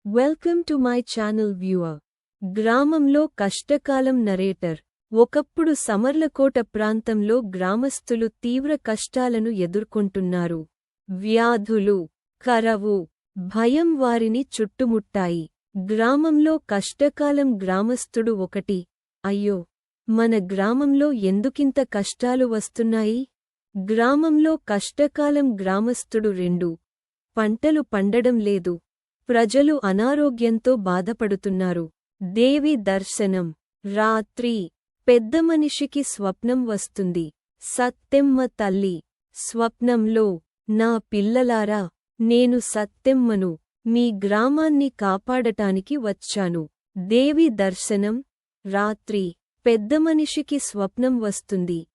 Welcome to my channel viewer. గ్రామంలో కష్టకాలం narrator. ఒకప్పుడు సమర్లకోట ప్రాంతంలో గ్రామస్తులు తీవ్ర కష్టాలను ఎదుర్కొంటున్నారు. వ్యాధులు, కరవు, భయం వారిని చుట్టుముట్టాయి. గ్రామంలో కష్టకాలం గ్రామస్తుడు ఒకటి, అయ్యో, మన గ్రామంలో ఎందుకింత కష్టాలు వస్తున్నాయి? గ్రామంలో కష్టకాలం గ్రామస్తుడు రెండు, పంటలు పండడం లేదు. ప్రజలు అనారోగ్యంతో బాధపడుతున్నారు. దేవి దర్శనం. రాత్రి పెద్దమనిషికి స్వప్నం వస్తుంది. సత్తెమ్మ తల్లి. స్వప్నంలో, నా పిల్లలారా, నేను సత్తెమ్మను, మీ గ్రామాన్ని కాపాడటానికి వచ్చాను. దేవి దర్శనం. రాత్రి పెద్దమనిషికి స్వప్నం వస్తుంది.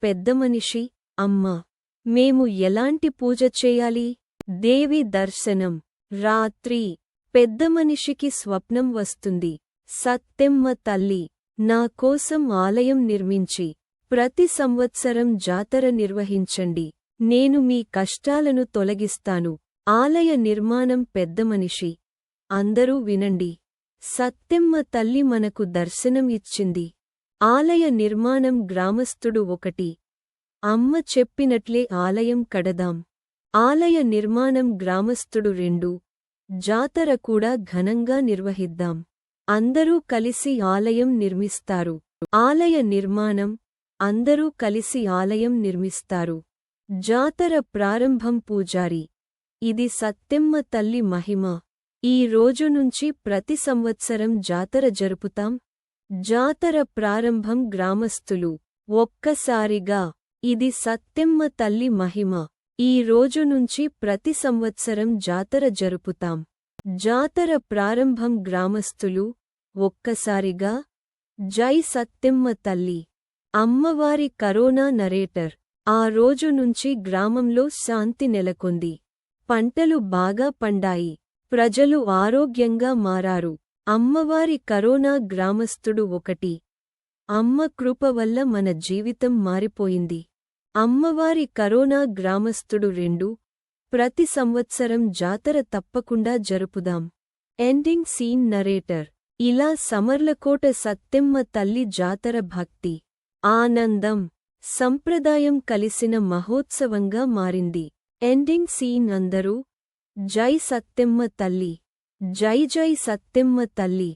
పెద్దమనిషి, అమ్మా, మేము ఎలాంటి పూజ చేయాలి? దేవి దర్శనం. రాత్రి పెద్దమనిషికి స్వప్నం వస్తుంది. సత్తెమ్మ తల్లి, నా కోసం ఆలయం నిర్మించి ప్రతి సంవత్సరం జాతర నిర్వహించండి. నేను మీ కష్టాలను తొలగిస్తాను. ఆలయ నిర్మాణం. పెద్దమనిషి, అందరూ వినండి. సత్తెమ్మ తల్లి మనకు దర్శనం ఇచ్చింది. ఆలయ నిర్మాణం. గ్రామస్థుడు ఒకటి, అమ్మ చెప్పినట్లే ఆలయం కడదాం. ఆలయ నిర్మాణం. గ్రామస్థుడు రెండు, జాతర కూడా ఘనంగా నిర్వహిద్దాం. అందరూ కలిసి ఆలయం నిర్మిస్తారు. ఆలయ నిర్మాణం. అందరూ కలిసి ఆలయం నిర్మిస్తారు. జాతర ప్రారంభం. పూజారి, ఇది సత్తెమ్మ తల్లి మహిమ. ఈ రోజు నుంచి ప్రతి సంవత్సరం జాతర జరుపుతాం. జాతర ప్రారంభం. గ్రామస్థులు, ఒక్కసారిగా, ఇది సత్తెమ్మ తల్లి మహిమ. ఈ రోజు నుంచి ప్రతి సంవత్సరం జాతర జరుపుతాం. జాతర ప్రారంభం. గ్రామస్థులు, ఒక్కసారిగా, జై సత్తెమ్మ తల్లి. అమ్మవారి కరోనా నరేటర్. ఆ రోజు నుంచి గ్రామంలో శాంతి నెలకొంది. పంటలు బాగా పండాయి. ప్రజలు ఆరోగ్యంగా మారారు. అమ్మవారి కరోనా. గ్రామస్థుడు ఒకటి, అమ్మ కృప వల్ల మన జీవితం మారిపోయింది. అమ్మవారి కరోనా. గ్రామస్థుడు రెండు, ప్రతి సంవత్సరం జాతర తప్పకుండా జరుపుదాం. Ending scene. నరేటర్. ఇలా సమర్లకోట సత్తెమ్మ తల్లి జాతర భక్తి, ఆనందం, సంప్రదాయం కలిసిన మహోత్సవంగా మారింది. Ending scene. అందరూ జై సత్తెమ్మ తల్లి, జై జై సత్తెమ్మ తల్లి.